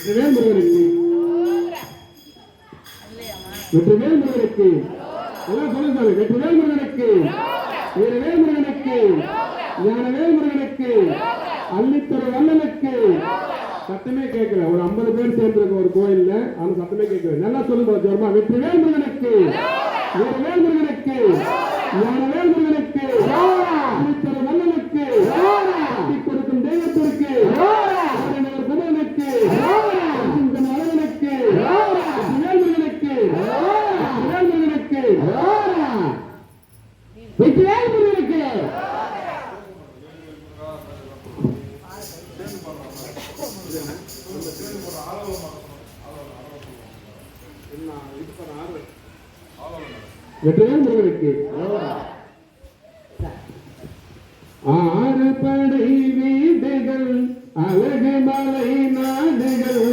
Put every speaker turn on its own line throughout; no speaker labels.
வெற்றிவேல் முருகனுக்கு வெற்றிவேல் முருகனுக்கு எல்லாம் சொல்லுங்க சாமி. வெற்றிவேல் முருகனுக்கு வீரவேல் முருகனுக்கு ஞானவேல் முருகனுக்கு அள்ளித்தொரு வல்லனுக்கு. சத்தமே கேட்கல. ஒரு 50 பேர் சேர்ந்திருக்க ஒரு கோயில்ல அவன் சத்தமே கேட்கல. நல்லா சொல்லுங்க ஜோரமா. வெற்றிவேல் முருகனுக்கு வீரவேல் முருகனுக்கு ஞானவேல் முருகனுக்கு அள்ளித்தொரு வல்லனுக்கு கொடுக்கும் தெய்வத்திற்கு குமரனுக்கு அழகனுக்கு வெற்றிவேல் முருகனுக்கு வெற்றிவேல் முருகனுக்கு வெற்றிவேல் முருகனுக்கு. ஆறு படை வீடுகள் அழகு மலை நாடுகள்.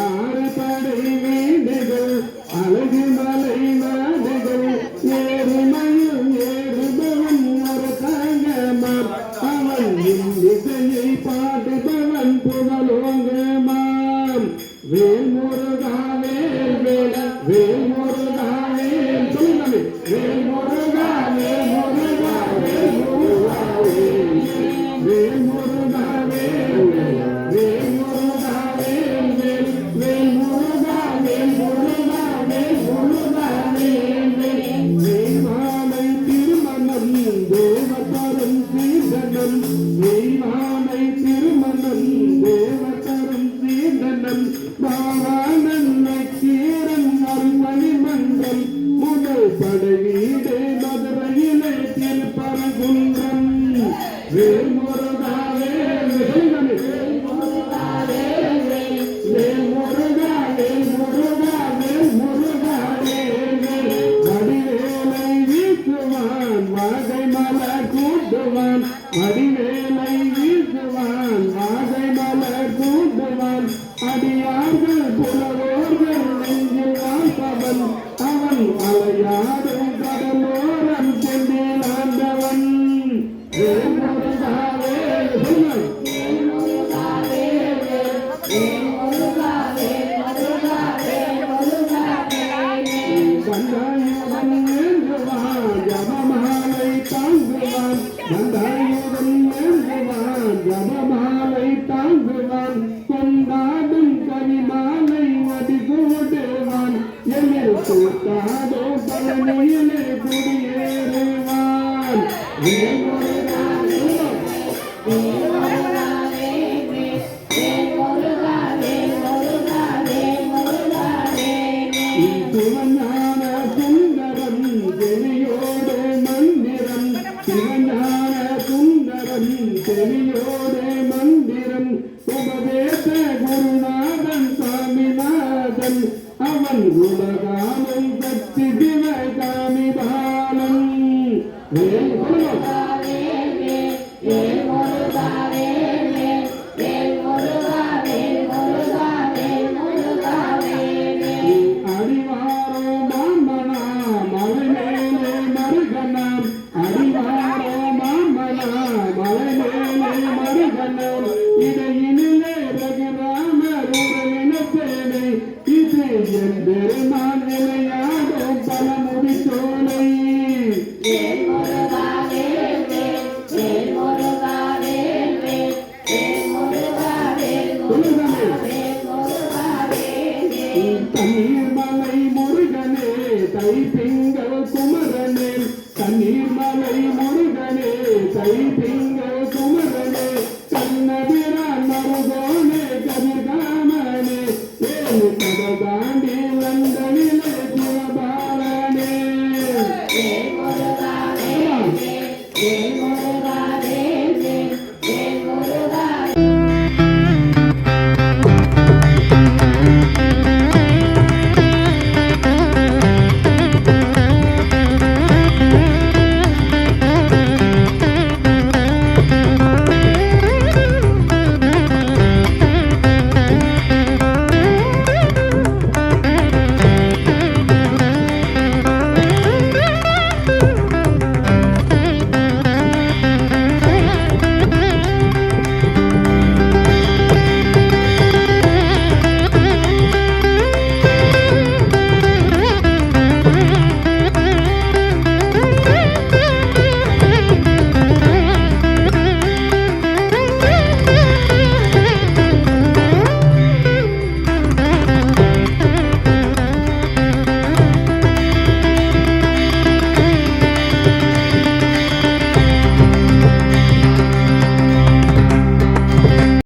ஆறு படை வீடுகள் அழகு மலை நாடுகள். ஏறுமையில் ஏறுபவன் ஒரு தங்கமாம். அவன் இசையை பாடுபவன் புகழோங்கமாம். வேல் முருகா வேல் வேல் வேல் முருகா வேல் சொல்லுங்க. வேல் முருகா வேல் முருகா வேல் முருகா வேல் வேல் முருகா வேல் வேல் முருகா வேல் வேல் வேல் முருகா வேல் முருகா வேல் முருகா வேல் வேல் மாலை திருமணம் தேவதரும் சீதனம். மாலை திருமணம் தேவதரும் சீதனம். பாவானன் நக்கீரன் அருள்மணி மன்றம். முதல் படை வீடு மதுரையிலே திருப்பரங்குன்றம். வேல் முருகா வேல் வேல் முருகா வேல் வேல் முருகா வேல் முருகா வேல் முருகா வேல் வடிவேலை வீசுவான் வாகை மலர் கூட்டுவான். வடிவேலை வீசுவான் வாகை மலர் கூட்டுவான். அடியார்கள் புலவோர்கள் நெஞ்சில் வாழ்பவன். அவன் அலையாடும் கடலோரம் சென்றில் ஆண்டவன். வேல் முருகா வேல் வேல் முருகா வேல் வேல் முருகா வேல் முருகா வேல் முருகா வேல். கண்டாயுதன் ஏந்துவான் ஜபமாலை தாங்குவான். கண்டாயுதன் ஏந்துவான் ஜபமாலை தாங்குவான். கொண்டாடும் கனிமாலை அடிகூடுவான். எதிர் கூட்டாதோ பழனியிலே குடியேறுவான். வேல் முருகா வேல் முருகா வேல் வேல் முருகா வேல் முருகா வேல் முருகா வேல். சிவஞான சுந்தரம் செவியோடு மந்திரம். சிவஞான சுந்தரம் செவியோடு மந்திரம். உபதேச குருநாதன் சாமிநாதன். அவன் உலகாமம் சக்தி சிவகாமி பாலன். வேல் முருகா வேல் வேல் முருகா வேல் வேல் முருகா வேல் முருகா வேல் முருகா வேல். அடிவாரோ மாமனா மலை மேலே மருகனாம். அடிவாரோ மாமனா மலை மேலே மருகனாம். இடையினிலே ரகுராமர் உறவினத்தேனை. இது என் பெருமான் விளையாடும் பலமுடி சோலை. வேல் முருகா வேல் வேல் முருகா வேல் வேல் முருகா வேல் முருகா வேல் முருகா வேல். தண்ணீர் மலை முருகனே தைப்பிங்கள் குமரனே. தண்ணீர் மலை முருகனே தைப்பிங்கள் குமரனே. கண்ணபிரான் மருகோனே கதிர்காமனே. வேல் கதா